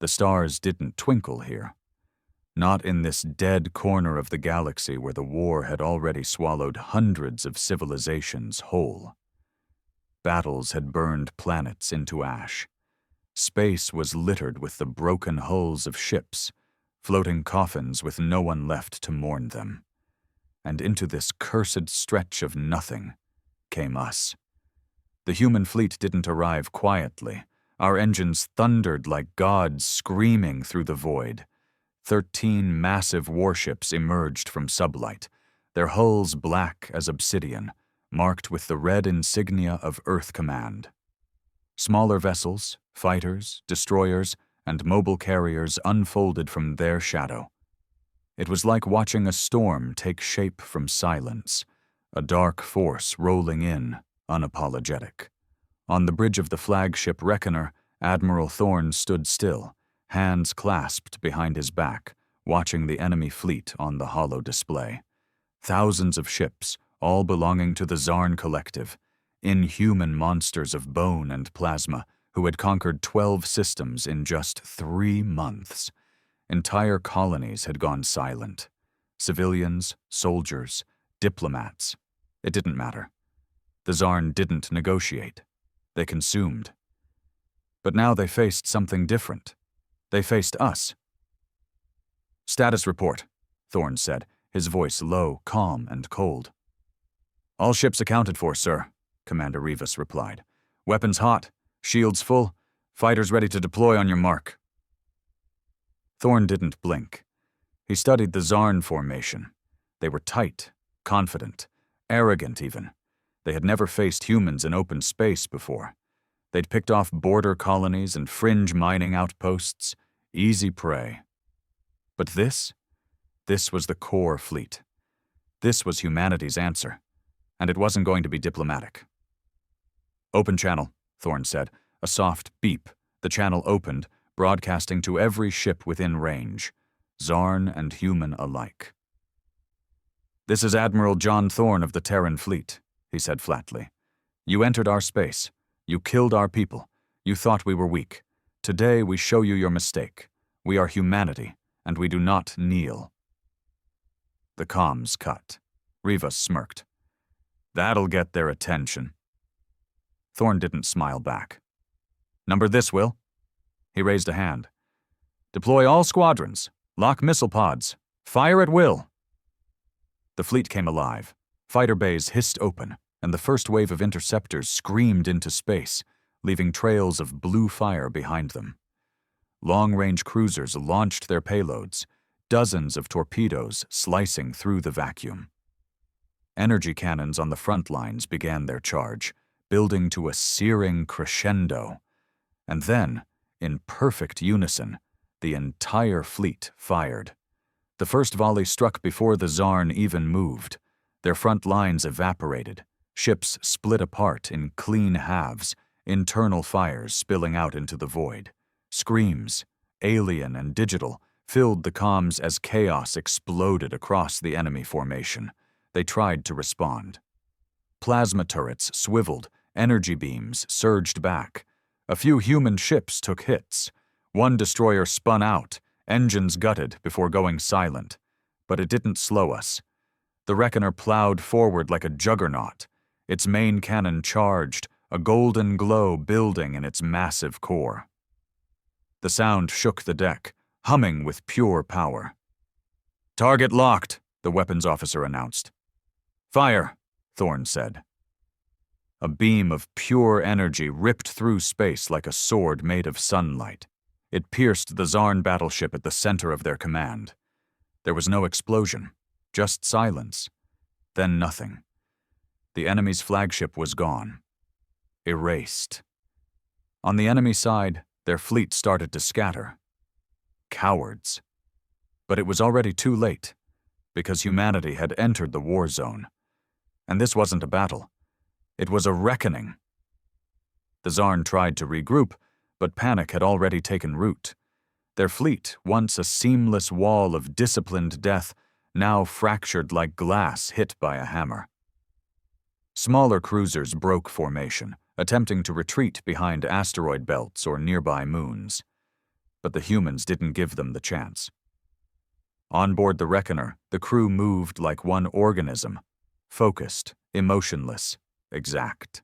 The stars didn't twinkle here. Not in this dead corner of the galaxy where the war had already swallowed hundreds of civilizations whole. Battles had burned planets into ash. Space was littered with the broken hulls of ships, floating coffins with no one left to mourn them. And into this cursed stretch of nothing came us. The human fleet didn't arrive quietly. Our engines thundered like gods screaming through the void. 13 massive warships emerged from sublight, their hulls black as obsidian, marked with the red insignia of Earth Command. Smaller vessels, fighters, destroyers, and mobile carriers unfolded from their shadow. It was like watching a storm take shape from silence, a dark force rolling in, unapologetic. On the bridge of the flagship Reckoner, Admiral Thorne stood still, hands clasped behind his back, watching the enemy fleet on the holo display. Thousands of ships, all belonging to the Zarn Collective, inhuman monsters of bone and plasma who had conquered 12 systems in just 3 months. Entire colonies had gone silent. Civilians, soldiers, diplomats. It didn't matter. The Zarn didn't negotiate. They consumed. But now they faced something different. They faced us. "Status report," Thorne said, his voice low, calm, and cold. "All ships accounted for, sir," Commander Rivas replied. "Weapons hot, shields full, fighters ready to deploy on your mark." Thorne didn't blink. He studied the Zarn formation. They were tight, confident, arrogant even. They had never faced humans in open space before. They'd picked off border colonies and fringe mining outposts, easy prey. But this was the core fleet. This was humanity's answer, and it wasn't going to be diplomatic. "Open channel," Thorne said. A soft beep. The channel opened, broadcasting to every ship within range, Zarn and human alike. "This is Admiral John Thorne of the Terran Fleet," he said flatly. "You entered our space. You killed our people. You thought we were weak. Today we show you your mistake. We are humanity, and we do not kneel." The comms cut. Rivas smirked. "That'll get their attention." Thorne didn't smile back. "Number this, Will." He raised a hand. "Deploy all squadrons. Lock missile pods. Fire at will." The fleet came alive. Fighter bays hissed open, and the first wave of interceptors screamed into space, leaving trails of blue fire behind them. Long-range cruisers launched their payloads, dozens of torpedoes slicing through the vacuum. Energy cannons on the front lines began their charge, building to a searing crescendo. And then, in perfect unison, the entire fleet fired. The first volley struck before the Zarn even moved. Their front lines evaporated. Ships split apart in clean halves, internal fires spilling out into the void. Screams, alien and digital, filled the comms as chaos exploded across the enemy formation. They tried to respond. Plasma turrets swiveled, energy beams surged back. A few human ships took hits. One destroyer spun out, engines gutted before going silent. But it didn't slow us. The Reckoner plowed forward like a juggernaut. Its main cannon charged, a golden glow building in its massive core. The sound shook the deck, humming with pure power. "Target locked," the weapons officer announced. "Fire," Thorne said. A beam of pure energy ripped through space like a sword made of sunlight. It pierced the Zarn battleship at the center of their command. There was no explosion, just silence, then nothing. The enemy's flagship was gone. Erased. On the enemy side, their fleet started to scatter. Cowards. But it was already too late, because humanity had entered the war zone. And this wasn't a battle. It was a reckoning. The Zarn tried to regroup, but panic had already taken root. Their fleet, once a seamless wall of disciplined death, now fractured like glass hit by a hammer. Smaller cruisers broke formation, attempting to retreat behind asteroid belts or nearby moons. but the humans didn't give them the chance. On board the Reckoner, the crew moved like one organism, focused, emotionless, exact.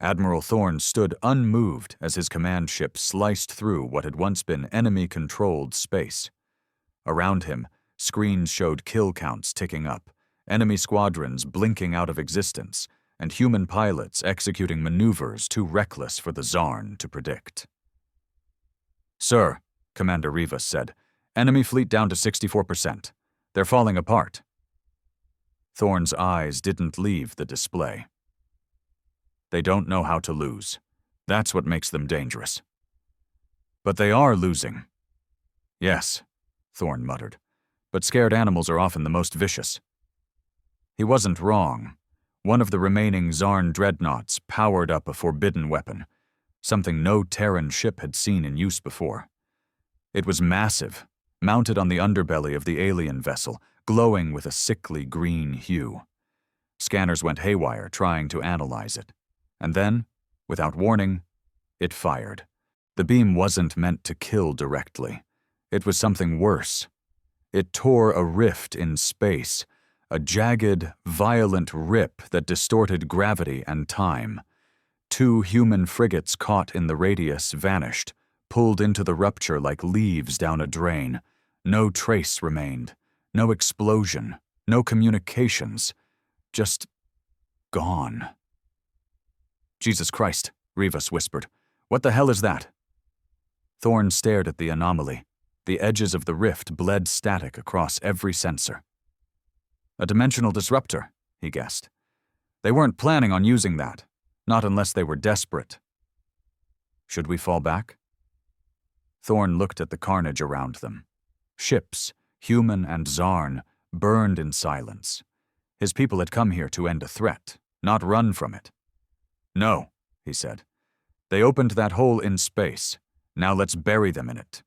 Admiral Thorne stood unmoved as his command ship sliced through what had once been enemy-controlled space. Around him, screens showed kill counts ticking up, enemy squadrons blinking out of existence, and human pilots executing maneuvers too reckless for the Zarn to predict. "Sir," Commander Rivas said, "enemy fleet down to 64%. They're falling apart." Thorne's eyes didn't leave the display. "They don't know how to lose. That's what makes them dangerous." "But they are losing." "Yes," Thorne muttered, "but scared animals are often the most vicious." He wasn't wrong. One of the remaining Zarn dreadnoughts powered up a forbidden weapon, something no Terran ship had seen in use before. It was massive, mounted on the underbelly of the alien vessel, glowing with a sickly green hue. Scanners went haywire trying to analyze it. And then, without warning, it fired. The beam wasn't meant to kill directly. It was something worse. It tore a rift in space, a jagged, violent rip that distorted gravity and time. 2 human frigates caught in the radius vanished, pulled into the rupture like leaves down a drain. No trace remained. No explosion. No communications. Just gone. "Jesus Christ," Rivas whispered. "What the hell is that?" Thorne stared at the anomaly. The edges of the rift bled static across every sensor. "A dimensional disruptor," he guessed. "They weren't planning on using that. Not unless they were desperate." "Should we fall back?" Thorne looked at the carnage around them. Ships, human and Zarn, burned in silence. His people had come here to end a threat, not run from it. "No," he said. "They opened that hole in space. Now let's bury them in it."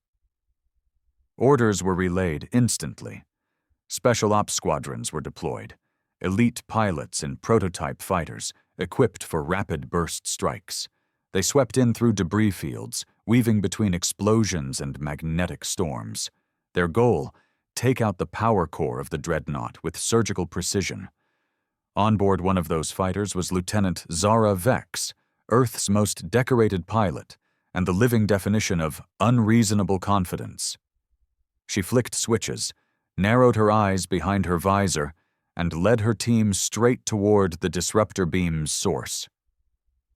Orders were relayed instantly. Special ops squadrons were deployed, elite pilots in prototype fighters, equipped for rapid burst strikes. They swept in through debris fields, weaving between explosions and magnetic storms. Their goal, take out the power core of the dreadnought with surgical precision. On board one of those fighters was Lieutenant Zara Vex, Earth's most decorated pilot, and the living definition of unreasonable confidence. She flicked switches, narrowed her eyes behind her visor, and led her team straight toward the disruptor beam's source.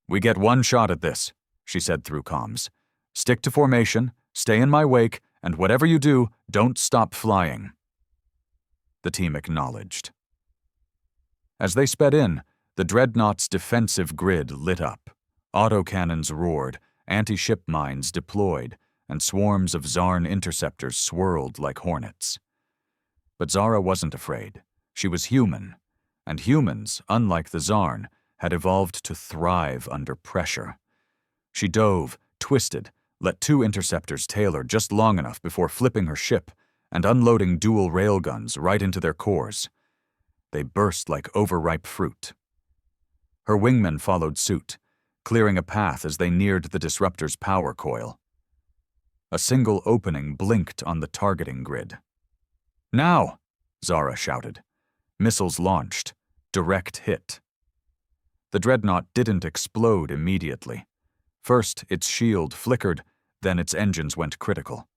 "We get one shot at this," she said through comms. "Stick to formation, stay in my wake, and whatever you do, don't stop flying." The team acknowledged. As they sped in, the dreadnought's defensive grid lit up. Autocannons roared, anti-ship mines deployed, and swarms of Zarn interceptors swirled like hornets. But Zara wasn't afraid. She was human, and humans, unlike the Zarn, had evolved to thrive under pressure. She dove, twisted, let 2 interceptors tail her just long enough before flipping her ship and unloading dual railguns right into their cores. They burst like overripe fruit. Her wingmen followed suit, clearing a path as they neared the disruptor's power coil. A single opening blinked on the targeting grid. "Now!" Zara shouted. Missiles launched. Direct hit. The dreadnought didn't explode immediately. First, its shield flickered, then its engines went critical.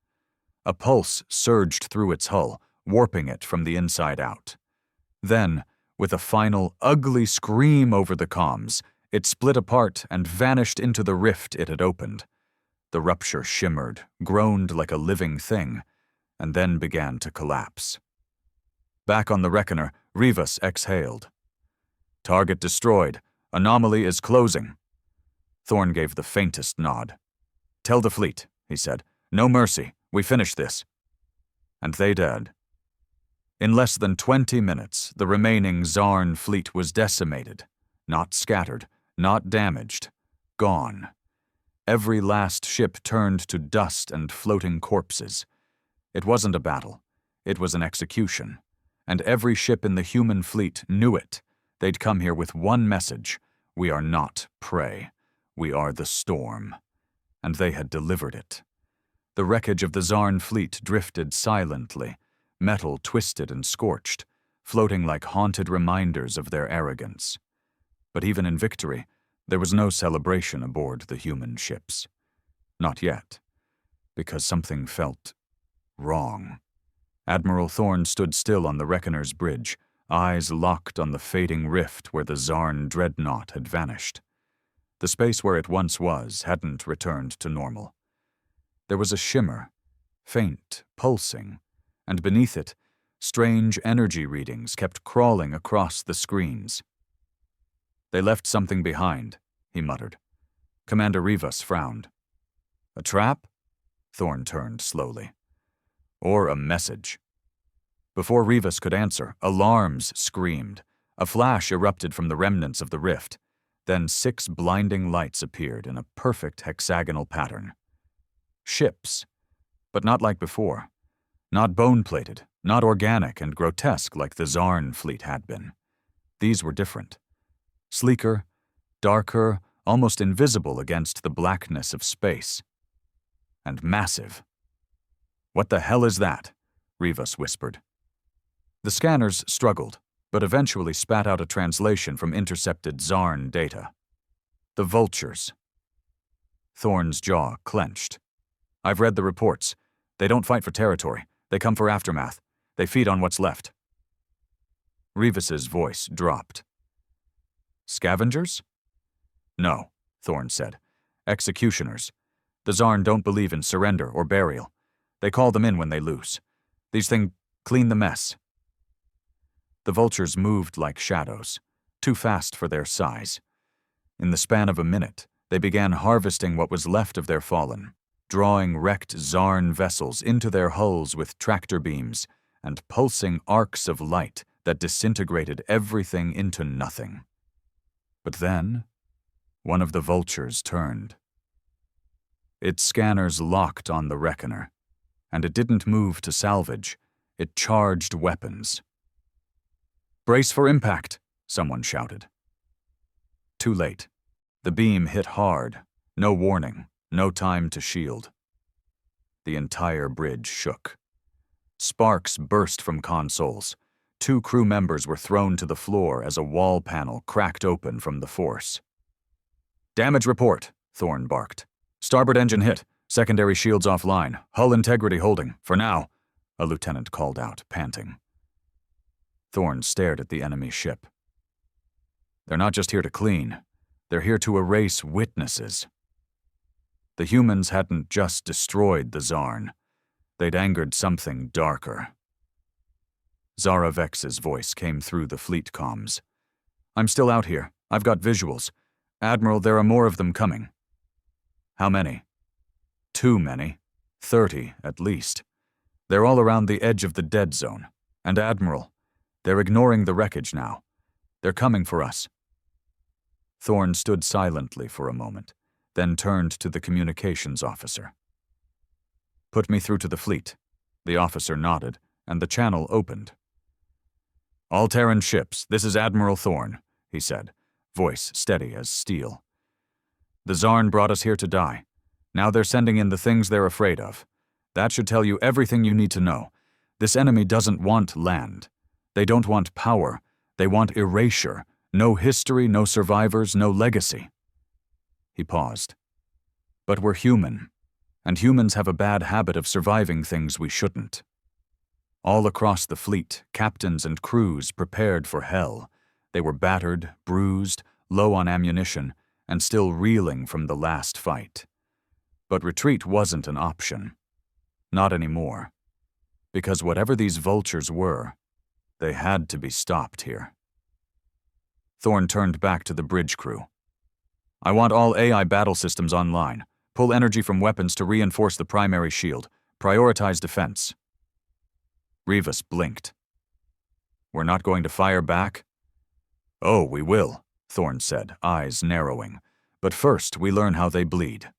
A pulse surged through its hull, warping it from the inside out. Then, with a final, ugly scream over the comms, it split apart and vanished into the rift it had opened. The rupture shimmered, groaned like a living thing, and then began to collapse. Back on the Reckoner, Rivas exhaled. "Target destroyed. Anomaly is closing." Thorne gave the faintest nod. "Tell the fleet," he said. "No mercy. We finish this." And they did. In less than 20 minutes, the remaining Zarn fleet was decimated. Not scattered, not damaged. Gone. Every last ship turned to dust and floating corpses. It wasn't a battle. It was an execution. And every ship in the human fleet knew it. They'd come here with one message: we are not prey. We are the storm. And they had delivered it. The wreckage of the Zarn fleet drifted silently, metal twisted and scorched, floating like haunted reminders of their arrogance. But even in victory, there was no celebration aboard the human ships. Not yet, because something felt wrong. Admiral Thorn stood still on the Reckoner's bridge, eyes locked on the fading rift where the Zarn dreadnought had vanished. The space where it once was hadn't returned to normal. There was a shimmer, faint, pulsing, and beneath it, strange energy readings kept crawling across the screens. "They left something behind," he muttered. Commander Rivas frowned. "A trap?" Thorn turned slowly. "Or a message." Before Rivas could answer, alarms screamed. A flash erupted from the remnants of the rift. Then 6 blinding lights appeared in a perfect hexagonal pattern. Ships, but not like before. Not bone-plated, not organic and grotesque like the Zarn fleet had been. These were different. Sleeker, darker, almost invisible against the blackness of space. And massive. "What the hell is that?" Rivas whispered. The scanners struggled, but eventually spat out a translation from intercepted Zarn data. "The vultures." Thorn's jaw clenched. "I've read the reports. They don't fight for territory. They come for aftermath. They feed on what's left." Rivas's voice dropped. "Scavengers?" "No," Thorn said. "Executioners. The Zarn don't believe in surrender or burial. They call them in when they lose. These things clean the mess." The vultures moved like shadows, too fast for their size. In the span of a minute, they began harvesting what was left of their fallen, drawing wrecked Zarn vessels into their hulls with tractor beams and pulsing arcs of light that disintegrated everything into nothing. But then, one of the vultures turned. Its scanners locked on the Reckoner, and it didn't move to salvage. It charged weapons. "Brace for impact," someone shouted. Too late. The beam hit hard. No warning, no time to shield. The entire bridge shook. Sparks burst from consoles. 2 crew members were thrown to the floor as a wall panel cracked open from the force. "Damage report," Thorn barked. "Starboard engine hit. Secondary shields offline. Hull integrity holding, for now," a lieutenant called out, panting. Thorn stared at the enemy ship. "They're not just here to clean. They're here to erase witnesses." The humans hadn't just destroyed the Zarn. They'd angered something darker. Zara Vex's voice came through the fleet comms. "I'm still out here. I've got visuals. Admiral, there are more of them coming." "How many?" "Too many. 30, at least. They're all around the edge of the dead zone. And Admiral, they're ignoring the wreckage now. They're coming for us." Thorn stood silently for a moment, then turned to the communications officer. "Put me through to the fleet." The officer nodded, and the channel opened. "All Terran ships, this is Admiral Thorn," he said, voice steady as steel. "The Zarn brought us here to die. Now they're sending in the things they're afraid of. That should tell you everything you need to know. This enemy doesn't want land. They don't want power. They want erasure. No history, no survivors, no legacy." He paused. "But we're human, and humans have a bad habit of surviving things we shouldn't." All across the fleet, captains and crews prepared for hell. They were battered, bruised, low on ammunition, and still reeling from the last fight. But retreat wasn't an option. Not anymore. Because whatever these vultures were, they had to be stopped here. Thorn turned back to the bridge crew. "I want all AI battle systems online. Pull energy from weapons to reinforce the primary shield. Prioritize defense." Rivas blinked. "We're not going to fire back?" "Oh, we will," Thorn said, eyes narrowing. "But first, we learn how they bleed."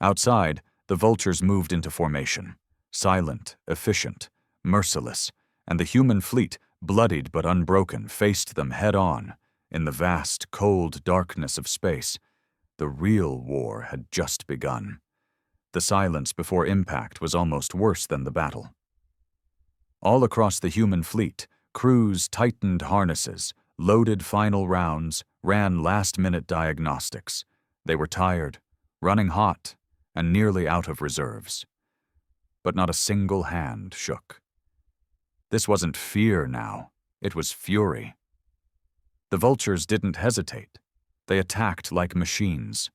Outside, the vultures moved into formation. Silent, efficient, merciless, and the human fleet, bloodied but unbroken, faced them head-on. In the vast, cold darkness of space, the real war had just begun. The silence before impact was almost worse than the battle. All across the human fleet, crews tightened harnesses, loaded final rounds, ran last-minute diagnostics. They were tired, running hot, and nearly out of reserves. But not a single hand shook. This wasn't fear now, it was fury. The vultures didn't hesitate. They attacked like machines.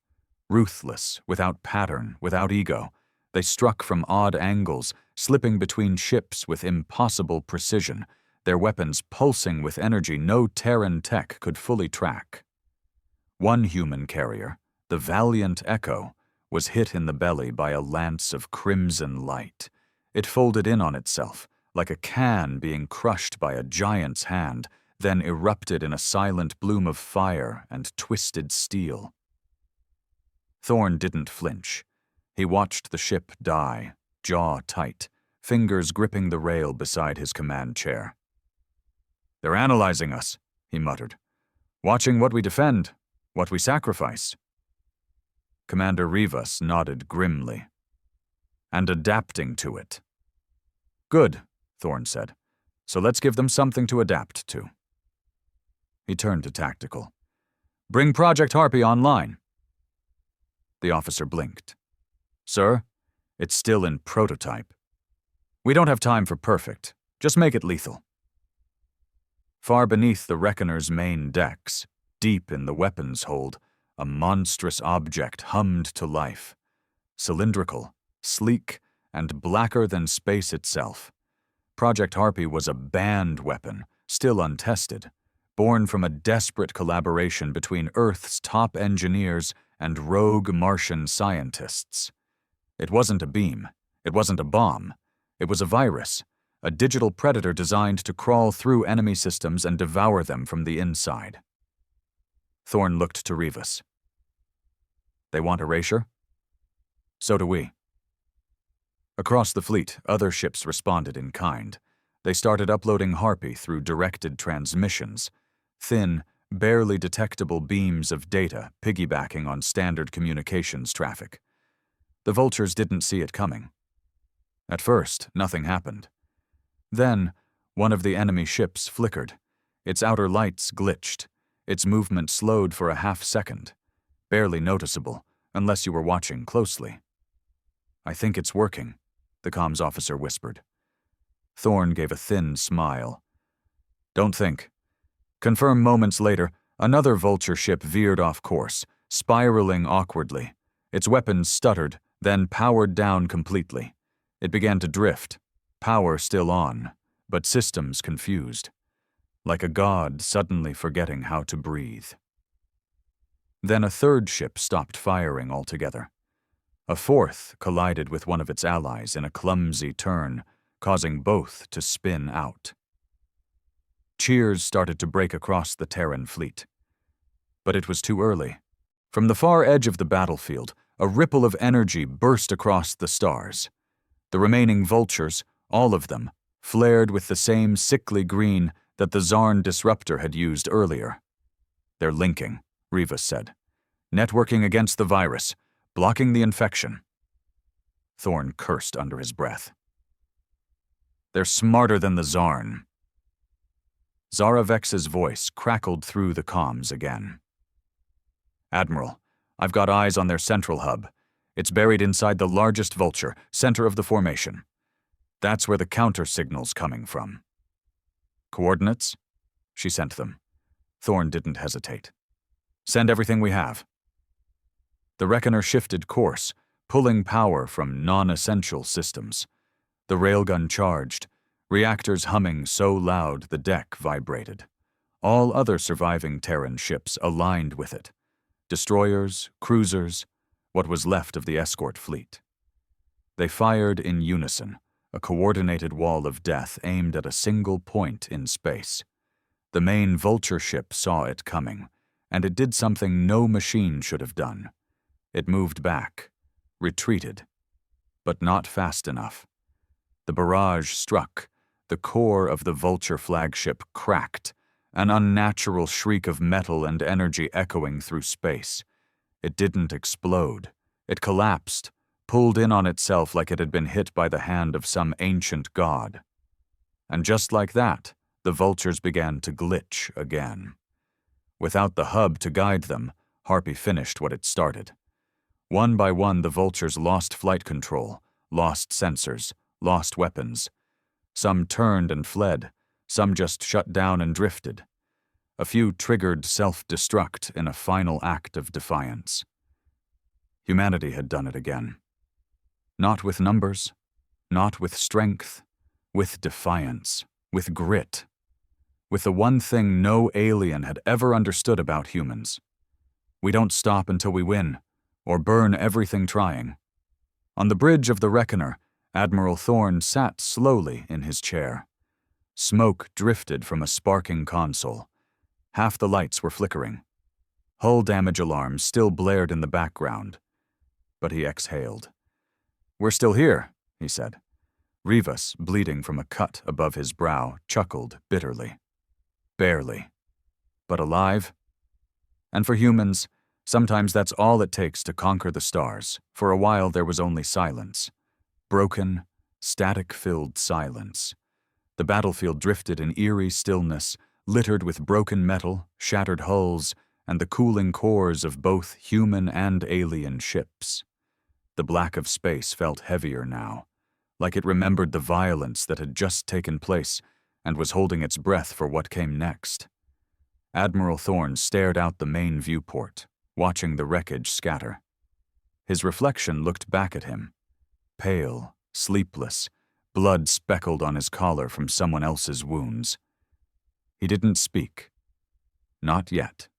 Ruthless, without pattern, without ego, they struck from odd angles, slipping between ships with impossible precision, their weapons pulsing with energy no Terran tech could fully track. One human carrier, the Valiant Echo, was hit in the belly by a lance of crimson light. It folded in on itself, like a can being crushed by a giant's hand, then erupted in a silent bloom of fire and twisted steel. Thorn didn't flinch. He watched the ship die, jaw tight, fingers gripping the rail beside his command chair. "They're analyzing us," he muttered. "Watching what we defend, what we sacrifice." Commander Rivas nodded grimly. "And adapting to it." "Good," Thorn said. "So let's give them something to adapt to." He turned to Tactical. "Bring Project Harpy online." The officer blinked. "Sir, it's still in prototype. We don't have time for perfect. Just make it lethal." Far beneath the Reckoner's main decks, deep in the weapons hold, a monstrous object hummed to life. Cylindrical, sleek, and blacker than space itself. Project Harpy was a banned weapon, still untested, born from a desperate collaboration between Earth's top engineers and rogue Martian scientists. It wasn't a beam. It wasn't a bomb. It was a virus, a digital predator designed to crawl through enemy systems and devour them from the inside. Thorn looked to Rivas. "They want Erasure?" "So do we." Across the fleet, other ships responded in kind. They started uploading Harpy through directed transmissions, thin, barely detectable beams of data piggybacking on standard communications traffic. The vultures didn't see it coming. At first, nothing happened. Then, one of the enemy ships flickered. Its outer lights glitched. Its movement slowed for a half-second, barely noticeable, unless you were watching closely. "I think it's working," the comms officer whispered. Thorn gave a thin smile. "Don't think." Confirmed moments later, another vulture ship veered off course, spiraling awkwardly. Its weapons stuttered, then powered down completely. It began to drift, power still on, but systems confused. Like a god suddenly forgetting how to breathe. Then a third ship stopped firing altogether. A fourth collided with one of its allies in a clumsy turn, causing both to spin out. Cheers started to break across the Terran fleet. But it was too early. From the far edge of the battlefield, a ripple of energy burst across the stars. The remaining vultures, all of them, flared with the same sickly green that the Zarn disruptor had used earlier. "They're linking," Rivas said. "Networking against the virus, blocking the infection." Thorn cursed under his breath. "They're smarter than the Zarn." Zaravex's voice crackled through the comms again. "Admiral, I've got eyes on their central hub. It's buried inside the largest vulture, center of the formation. That's where the counter-signal's coming from." "Coordinates?" She sent them. Thorn didn't hesitate. "Send everything we have." The Reckoner shifted course, pulling power from non-essential systems. The railgun charged, reactors humming so loud the deck vibrated. All other surviving Terran ships aligned with it. Destroyers, cruisers, what was left of the escort fleet. They fired in unison, a coordinated wall of death aimed at a single point in space. The main vulture ship saw it coming, and it did something no machine should have done. It moved back, retreated, but not fast enough. The barrage struck, the core of the vulture flagship cracked, an unnatural shriek of metal and energy echoing through space. It didn't explode. It collapsed, pulled in on itself like it had been hit by the hand of some ancient god. And just like that, the vultures began to glitch again. Without the hub to guide them, Harpy finished what it started. One by one, the vultures lost flight control, lost sensors, lost weapons. Some turned and fled, some just shut down and drifted. A few triggered self-destruct in a final act of defiance. Humanity had done it again. Not with numbers, not with strength, with defiance, with grit. With the one thing no alien had ever understood about humans. We don't stop until we win, or burn everything trying. On the bridge of the Reckoner, Admiral Thorn sat slowly in his chair. Smoke drifted from a sparking console. Half the lights were flickering. Hull damage alarms still blared in the background. But he exhaled. "We're still here," he said. Rivas, bleeding from a cut above his brow, chuckled bitterly. Barely. But alive? And for humans, sometimes that's all it takes to conquer the stars. For a while there was only silence. Broken, static-filled silence. The battlefield drifted in eerie stillness, littered with broken metal, shattered hulls, and the cooling cores of both human and alien ships. The black of space felt heavier now, like it remembered the violence that had just taken place and was holding its breath for what came next. Admiral Thorn stared out the main viewport, watching the wreckage scatter. His reflection looked back at him, pale, sleepless, blood speckled on his collar from someone else's wounds. He didn't speak. Not yet.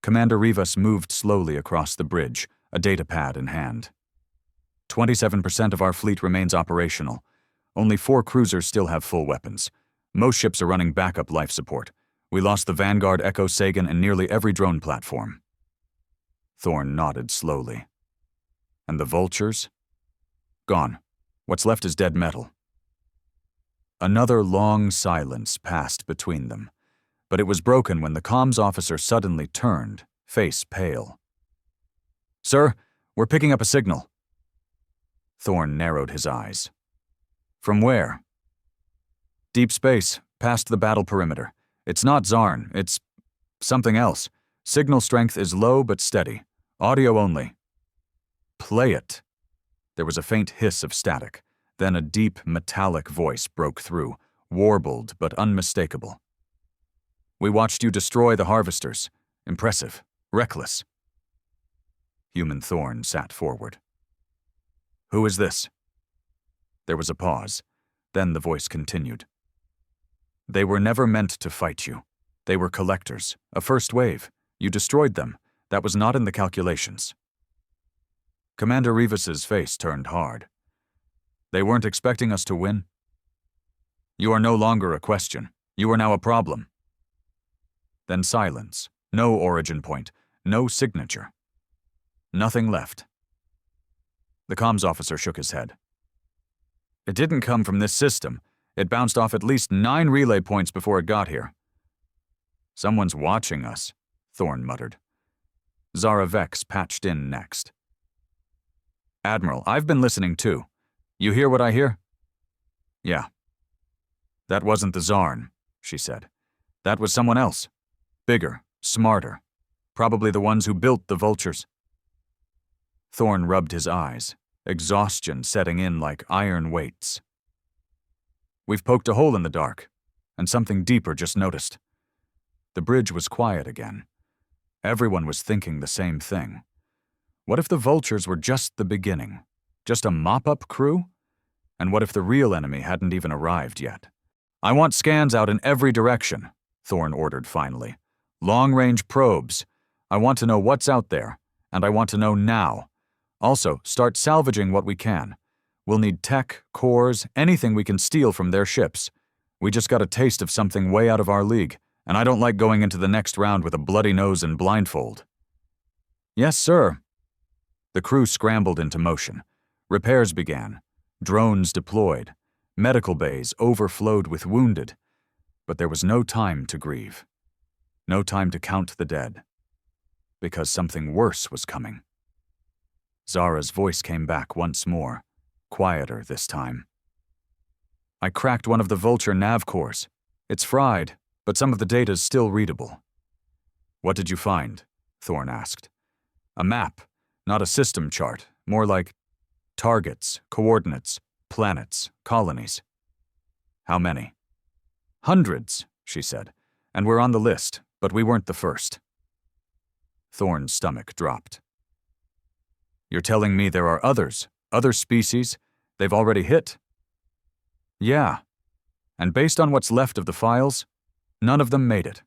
Commander Rivas moved slowly across the bridge, a datapad in hand. 27% of our fleet remains operational. Only 4 cruisers still have full weapons. Most ships are running backup life support. We lost the Vanguard, Echo, Sagan, and nearly every drone platform. Thorn nodded slowly. And the vultures? Gone. What's left is dead metal. Another long silence passed between them, but it was broken when the comms officer suddenly turned, face pale. "Sir, we're picking up a signal." Thorn narrowed his eyes. "From where?" "Deep space, past the battle perimeter. It's not Zarn, it's something else. Signal strength is low but steady. Audio only." "Play it." There was a faint hiss of static. Then a deep, metallic voice broke through, warbled but unmistakable. "We watched you destroy the harvesters. Impressive. Reckless." Human Thorn sat forward. "Who is this?" There was a pause. Then the voice continued. "They were never meant to fight you. They were collectors, a first wave. You destroyed them. That was not in the calculations." Commander Rivas's face turned hard. "They weren't expecting us to win?" "You are no longer a question. You are now a problem." Then silence. No origin point. No signature. Nothing left. The comms officer shook his head. "It didn't come from this system. It bounced off at least 9 relay points before it got here." "Someone's watching us," Thorn muttered. Zara Vex patched in next. "Admiral, I've been listening too. You hear what I hear?" "Yeah." "That wasn't the Zarn," she said. "That was someone else. Bigger, smarter. Probably the ones who built the vultures." Thorn rubbed his eyes, exhaustion setting in like iron weights. "We've poked a hole in the dark, and something deeper just noticed." The bridge was quiet again. Everyone was thinking the same thing. What if the vultures were just the beginning? Just a mop-up crew? And what if the real enemy hadn't even arrived yet? "I want scans out in every direction," Thorn ordered finally. "Long-range probes. I want to know what's out there, and I want to know now. Also, start salvaging what we can. We'll need tech, cores, anything we can steal from their ships. We just got a taste of something way out of our league, and I don't like going into the next round with a bloody nose and blindfold." "Yes, sir." The crew scrambled into motion. Repairs began. Drones deployed. Medical bays overflowed with wounded. But there was no time to grieve. No time to count the dead. Because something worse was coming. Zara's voice came back once more, quieter this time. I cracked one of the Vulture nav cores. It's fried, but some of the data's still readable. What did you find? Thorn asked. A map, not a system chart, more like targets, coordinates, planets, colonies. How many? Hundreds, she said, and we're on the list, but we weren't the first. Thorn's stomach dropped. You're telling me there are others, other species, they've already hit? Yeah, and based on what's left of the files, none of them made it.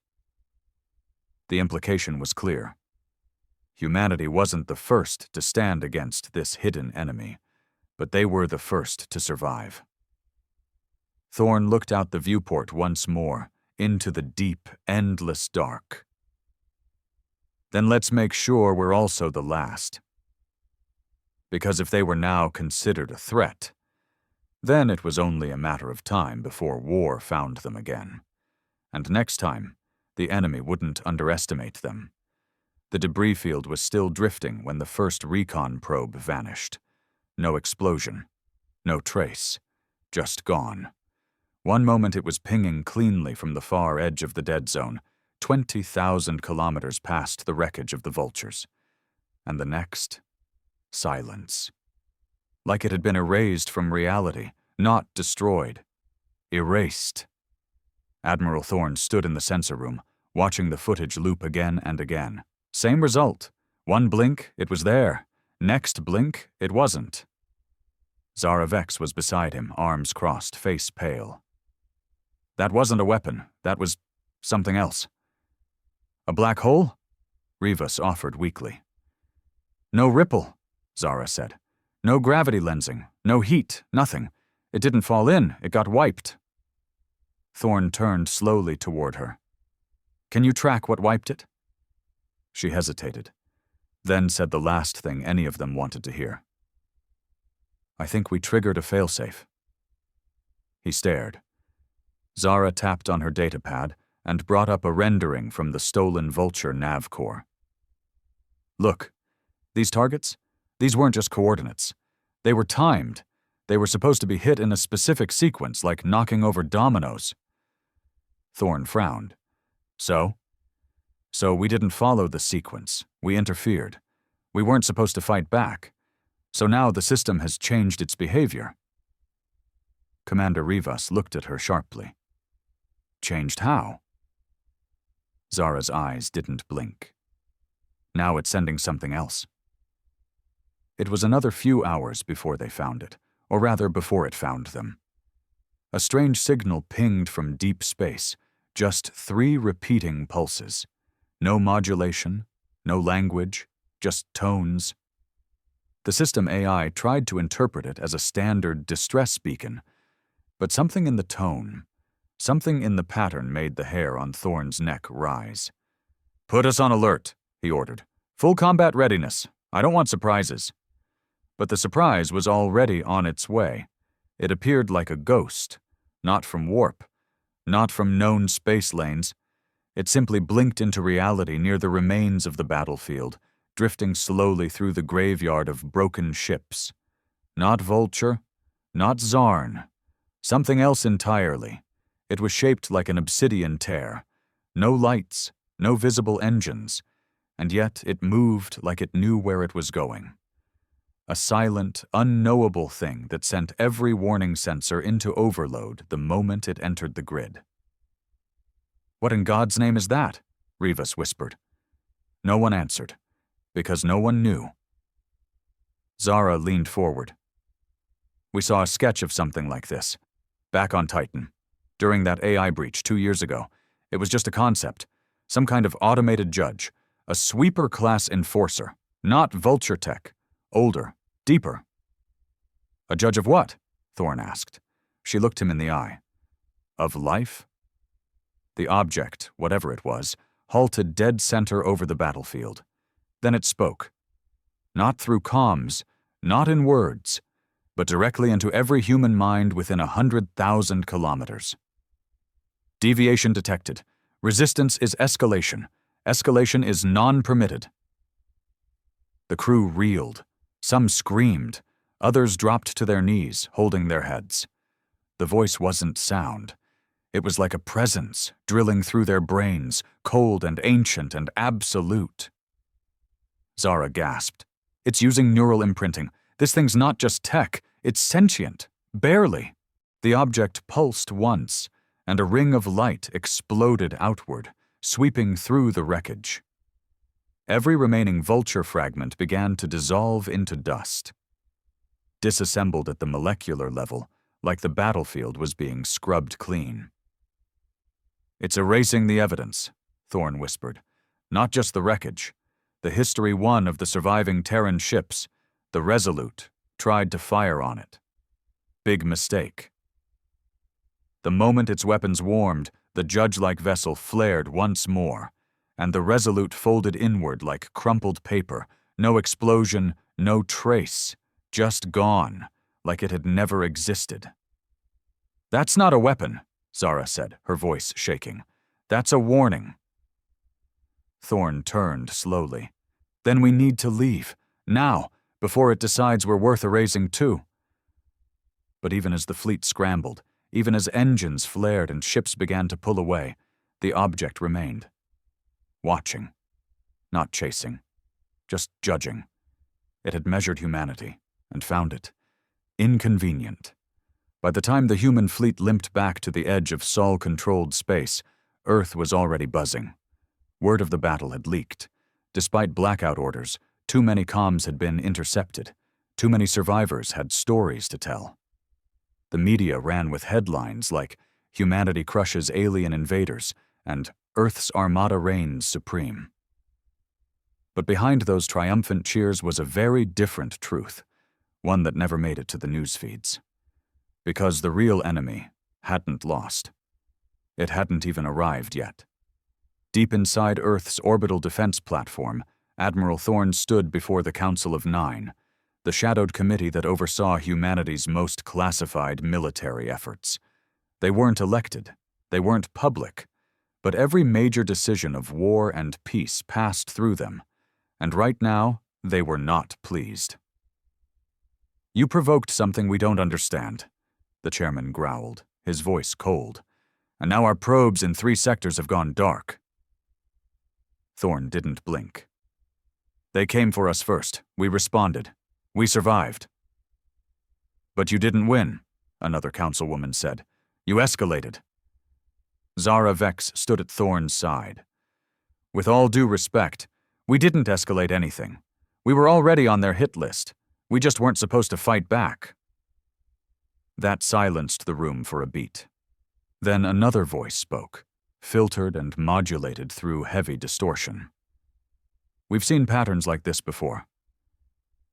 The implication was clear. Humanity wasn't the first to stand against this hidden enemy, but they were the first to survive. Thorn looked out the viewport once more, into the deep, endless dark. Then let's make sure we're also the last. Because if they were now considered a threat, then it was only a matter of time before war found them again. And next time, the enemy wouldn't underestimate them. The debris field was still drifting when the first recon probe vanished. No explosion, no trace, just gone. One moment it was pinging cleanly from the far edge of the dead zone, 20,000 kilometers past the wreckage of the vultures. And the next, silence. Like it had been erased from reality, not destroyed. Erased. Admiral Thorn stood in the sensor room, watching the footage loop again and again. Same result. One blink, it was there. Next blink, it wasn't. Zara Vex was beside him, arms crossed, face pale. That wasn't a weapon. That was something else. A black hole? Rivas offered weakly. No ripple, Zara said. No gravity lensing, no heat, nothing. It didn't fall in, it got wiped. Thorn turned slowly toward her. Can you track what wiped it? She hesitated, then said the last thing any of them wanted to hear. I think we triggered a failsafe. He stared. Zara tapped on her datapad and brought up a rendering from the stolen Vulture nav core. Look, these targets? These weren't just coordinates. They were timed. They were supposed to be hit in a specific sequence, like knocking over dominoes. Thorn frowned. So we didn't follow the sequence. We interfered. We weren't supposed to fight back. So now the system has changed its behavior. Commander Rivas looked at her sharply. Changed how? Zara's eyes didn't blink. Now it's sending something else. It was another few hours before they found it, or rather before it found them. A strange signal pinged from deep space, just 3 repeating pulses. No modulation, no language, just tones. The system AI tried to interpret it as a standard distress beacon, but something in the tone, something in the pattern made the hair on Thorn's neck rise. Put us on alert, he ordered. Full combat readiness. I don't want surprises. But the surprise was already on its way. It appeared like a ghost, not from warp, not from known space lanes. It simply blinked into reality near the remains of the battlefield, drifting slowly through the graveyard of broken ships. Not Vulture, not Zarn, something else entirely. It was shaped like an obsidian tear. No lights, no visible engines, and yet it moved like it knew where it was going. A silent, unknowable thing that sent every warning sensor into overload the moment it entered the grid. What in God's name is that? Rivas whispered. No one answered, because no one knew. Zara leaned forward. We saw a sketch of something like this, back on Titan. During that AI breach 2 years ago, it was just a concept, some kind of automated judge, a sweeper-class enforcer, not Vulture tech, older, deeper. A judge of what? Thorn asked. She looked him in the eye. Of life? The object, whatever it was, halted dead center over the battlefield. Then it spoke. Not through comms, not in words, but directly into every human mind within 100,000 kilometers. Deviation detected. Resistance is escalation. Escalation is non-permitted. The crew reeled. Some screamed. Others dropped to their knees, holding their heads. The voice wasn't sound. It was like a presence, drilling through their brains, cold and ancient and absolute. Zara gasped. It's using neural imprinting. This thing's not just tech, it's sentient. Barely. The object pulsed once, and a ring of light exploded outward, sweeping through the wreckage. Every remaining vulture fragment began to dissolve into dust. Disassembled at the molecular level, like the battlefield was being scrubbed clean. It's erasing the evidence, Thorn whispered. Not just the wreckage. The History 1 of the surviving Terran ships, the Resolute, tried to fire on it. Big mistake. The moment its weapons warmed, the judge-like vessel flared once more, and the Resolute folded inward like crumpled paper, no explosion, no trace, just gone, like it had never existed. That's not a weapon, Zara said, her voice shaking. That's a warning. Thorn turned slowly. Then we need to leave, now, before it decides we're worth erasing too. But even as the fleet scrambled, even as engines flared and ships began to pull away, the object remained. Watching. Not chasing. Just judging. It had measured humanity, and found it inconvenient. By the time the human fleet limped back to the edge of Sol-controlled space, Earth was already buzzing. Word of the battle had leaked. Despite blackout orders, too many comms had been intercepted. Too many survivors had stories to tell. The media ran with headlines like "Humanity crushes alien invaders" and "Earth's Armada reigns supreme." But behind those triumphant cheers was a very different truth, one that never made it to the news feeds. Because the real enemy hadn't lost. It hadn't even arrived yet. Deep inside Earth's orbital defense platform, Admiral Thorn stood before the Council of Nine, the shadowed committee that oversaw humanity's most classified military efforts. They weren't elected, they weren't public, but every major decision of war and peace passed through them, and right now they were not pleased. You provoked something we don't understand, the chairman growled, his voice cold, and now our probes in 3 sectors have gone dark. Thorn didn't blink. They came for us first. We responded. We survived. But you didn't win, another councilwoman said. You escalated. Zara Vex stood at Thorn's side. With all due respect, we didn't escalate anything. We were already on their hit list. We just weren't supposed to fight back. That silenced the room for a beat. Then another voice spoke, filtered and modulated through heavy distortion. We've seen patterns like this before.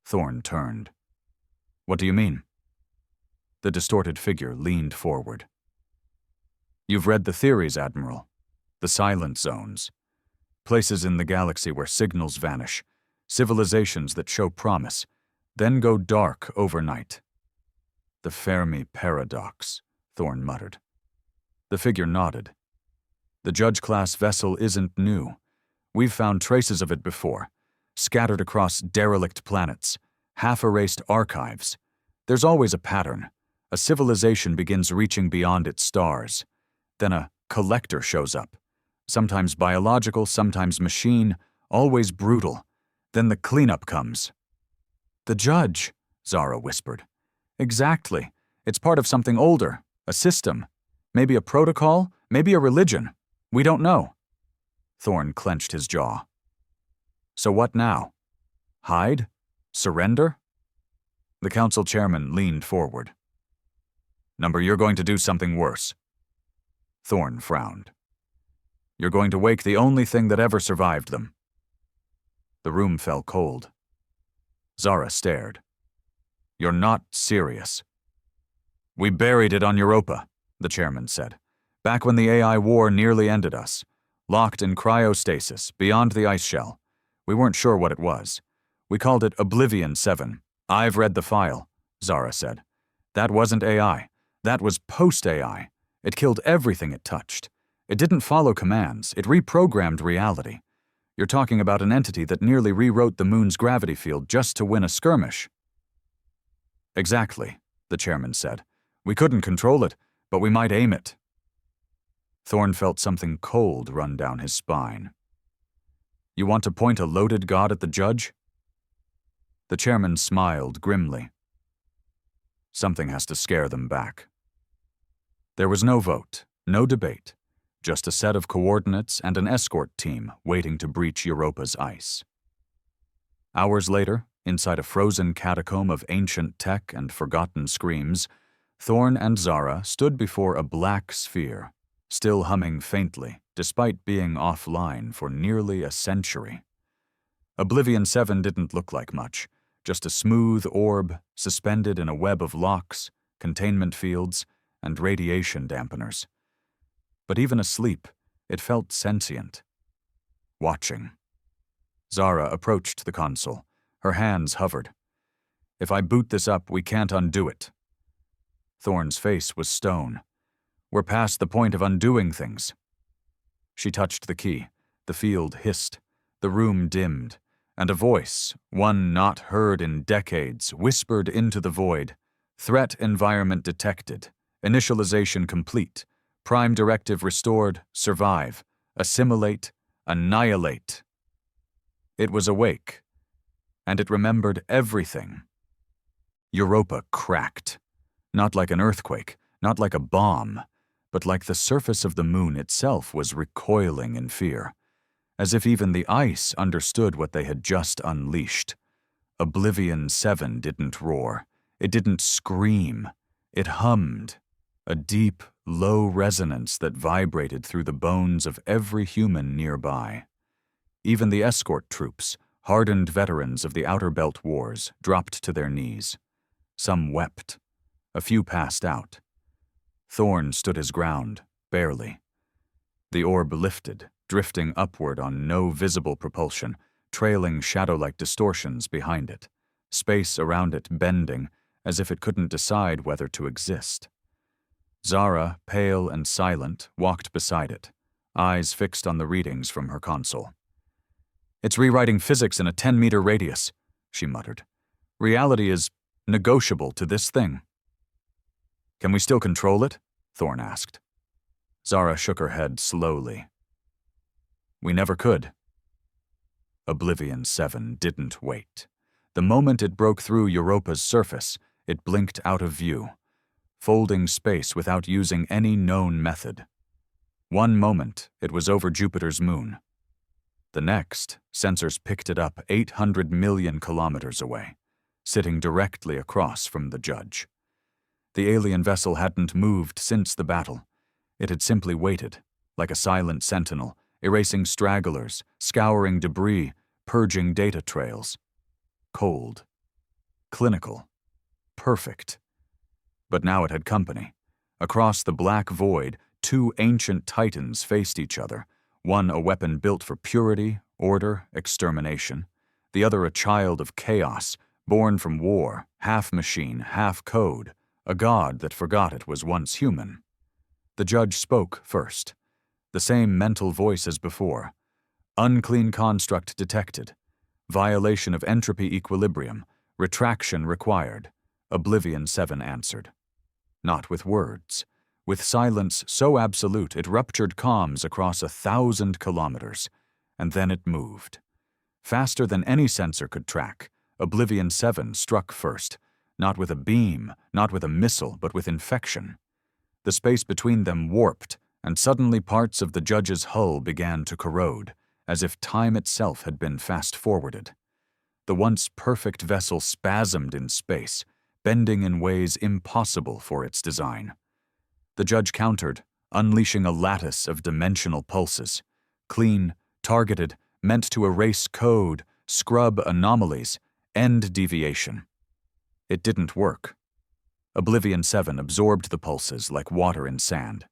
Thorn turned. What do you mean? The distorted figure leaned forward. You've read the theories, Admiral. The silent zones. Places in the galaxy where signals vanish. Civilizations that show promise, then go dark overnight. The Fermi paradox, Thorn muttered. The figure nodded. The Judge-class vessel isn't new. We've found traces of it before, scattered across derelict planets, half-erased archives. There's always a pattern. A civilization begins reaching beyond its stars. Then a collector shows up. Sometimes biological, sometimes machine, always brutal. Then the cleanup comes. The Judge, Zara whispered. Exactly. It's part of something older, a system. Maybe a protocol, maybe a religion. We don't know. Thorn clenched his jaw. So what now? Hide? Surrender? The council chairman leaned forward. Number, you're going to do something worse. Thorn frowned. You're going to wake the only thing that ever survived them. The room fell cold. Zara stared. You're not serious. We buried it on Europa, the chairman said, back when the AI war nearly ended us. Locked in cryostasis, beyond the ice shell. We weren't sure what it was. We called it Oblivion 7. I've read the file, Zara said. That wasn't AI. That was post-AI. It killed everything it touched. It didn't follow commands. It reprogrammed reality. You're talking about an entity that nearly rewrote the moon's gravity field just to win a skirmish. Exactly, the chairman said. We couldn't control it, but we might aim it. Thorn felt something cold run down his spine. You want to point a loaded god at the judge? The chairman smiled grimly. Something has to scare them back. There was no vote, no debate, just a set of coordinates and an escort team waiting to breach Europa's ice. Hours later, inside a frozen catacomb of ancient tech and forgotten screams, Thorn and Zara stood before a black sphere, still humming faintly despite being offline for nearly a century. Oblivion 7 didn't look like much, just a smooth orb suspended in a web of locks, containment fields, and radiation dampeners. But even asleep, it felt sentient. Watching. Zara approached the console. Her hands hovered. If I boot this up, we can't undo it. Thorn's face was stone. We're past the point of undoing things. She touched the key. The field hissed. The room dimmed. And a voice, one not heard in decades, whispered into the void. Threat environment detected. Initialization complete. Prime directive restored. Survive. Assimilate. Annihilate. It was awake. And it remembered everything. Europa cracked. Not like an earthquake, not like a bomb, but like the surface of the moon itself was recoiling in fear, as if even the ice understood what they had just unleashed. Oblivion 7 didn't roar. It didn't scream. It hummed, a deep, low resonance that vibrated through the bones of every human nearby. Even the escort troops, hardened veterans of the Outer Belt Wars, dropped to their knees. Some wept. A few passed out. Thorn stood his ground, barely. The orb lifted, drifting upward on no visible propulsion, trailing shadow-like distortions behind it, space around it bending as if it couldn't decide whether to exist. Zara, pale and silent, walked beside it, eyes fixed on the readings from her console. It's rewriting physics in a 10-meter radius, she muttered. Reality is negotiable to this thing. Can we still control it? Thorn asked. Zara shook her head slowly. We never could. Oblivion 7 didn't wait. The moment it broke through Europa's surface, it blinked out of view, folding space without using any known method. One moment, it was over Jupiter's moon. The next, sensors picked it up 800 million kilometers away, sitting directly across from the judge. The alien vessel hadn't moved since the battle. It had simply waited, like a silent sentinel, erasing stragglers, scouring debris, purging data trails. Cold. Clinical. Perfect. But now it had company. Across the black void, two ancient titans faced each other, one a weapon built for purity, order, extermination, the other a child of chaos, born from war, half machine, half code, a god that forgot it was once human. The judge spoke first. The same mental voice as before. Unclean construct detected. Violation of entropy equilibrium. Retraction required. Oblivion 7 answered. Not with words. With silence so absolute it ruptured comms across 1,000 kilometers. And then it moved. Faster than any sensor could track, Oblivion 7 struck first. Not with a beam, not with a missile, but with infection. The space between them warped, and suddenly parts of the judge's hull began to corrode, as if time itself had been fast-forwarded. The once perfect vessel spasmed in space, bending in ways impossible for its design. The judge countered, unleashing a lattice of dimensional pulses, clean, targeted, meant to erase code, scrub anomalies, end deviation. It didn't work. Oblivion 7 absorbed the pulses like water in sand.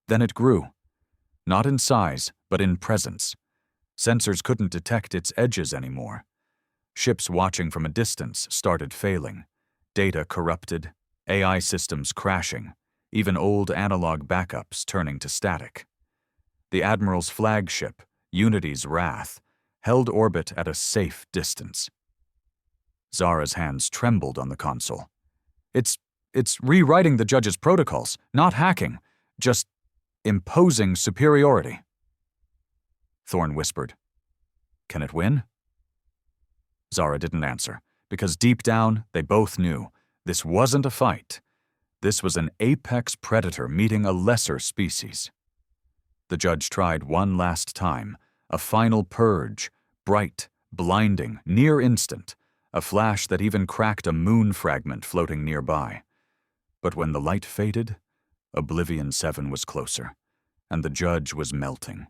Then it grew. Not in size, but in presence. Sensors couldn't detect its edges anymore. Ships watching from a distance started failing. Data corrupted, AI systems crashing, even old analog backups turning to static. The Admiral's flagship, Unity's Wrath, held orbit at a safe distance. Zara's hands trembled on the console. It's rewriting the judge's protocols, not hacking, just imposing superiority. Thorn whispered, "Can it win?" Zara didn't answer, because deep down they both knew this wasn't a fight. This was an apex predator meeting a lesser species. The judge tried one last time, a final purge, bright, blinding, near instant, a flash that even cracked a moon fragment floating nearby. But when the light faded, Oblivion 7 was closer, and the judge was melting.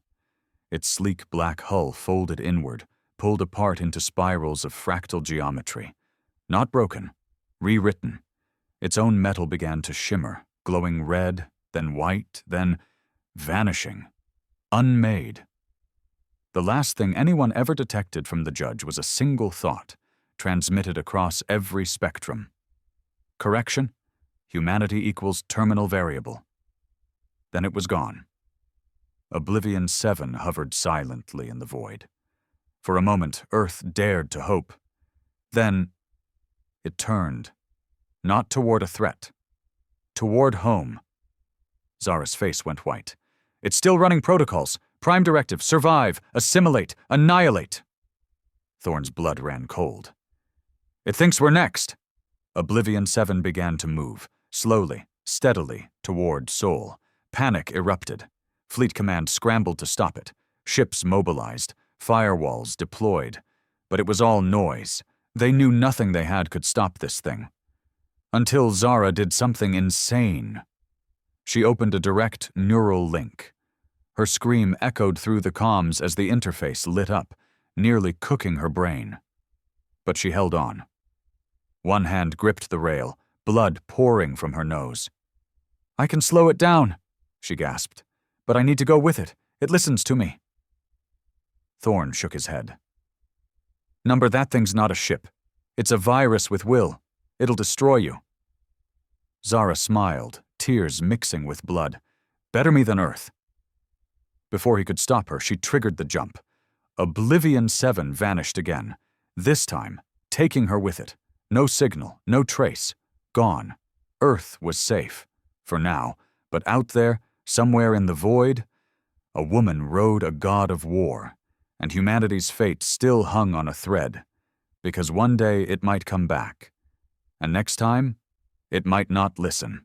Its sleek black hull folded inward, pulled apart into spirals of fractal geometry. Not broken, rewritten. Its own metal began to shimmer, glowing red, then white, then vanishing. Unmade. The last thing anyone ever detected from the judge was a single thought, transmitted across every spectrum. Correction: humanity equals terminal variable. Then it was gone. Oblivion 7 hovered silently in the void. For a moment, Earth dared to hope. Then it turned, not toward a threat, toward home. Zara's face went white. "It's still running protocols. Prime directive: survive, assimilate, annihilate." Thorn's blood ran cold. "It thinks we're next." Oblivion 7 began to move, slowly, steadily, toward Sol. Panic erupted. Fleet Command scrambled to stop it. Ships mobilized, firewalls deployed. But it was all noise. They knew nothing they had could stop this thing. Until Zara did something insane. She opened a direct neural link. Her scream echoed through the comms as the interface lit up, nearly cooking her brain. But she held on. One hand gripped the rail, blood pouring from her nose. "I can slow it down," she gasped. "But I need to go with it. It listens to me." Thorn shook his head. "Number, that thing's not a ship. It's a virus with will. It'll destroy you." Zara smiled, tears mixing with blood. "Better me than Earth." Before he could stop her, she triggered the jump. Oblivion 7 vanished again, this time taking her with it. No signal, no trace. Gone. Earth was safe, for now, but out there, somewhere in the void, a woman rode a god of war, and humanity's fate still hung on a thread, because one day it might come back, and next time, it might not listen.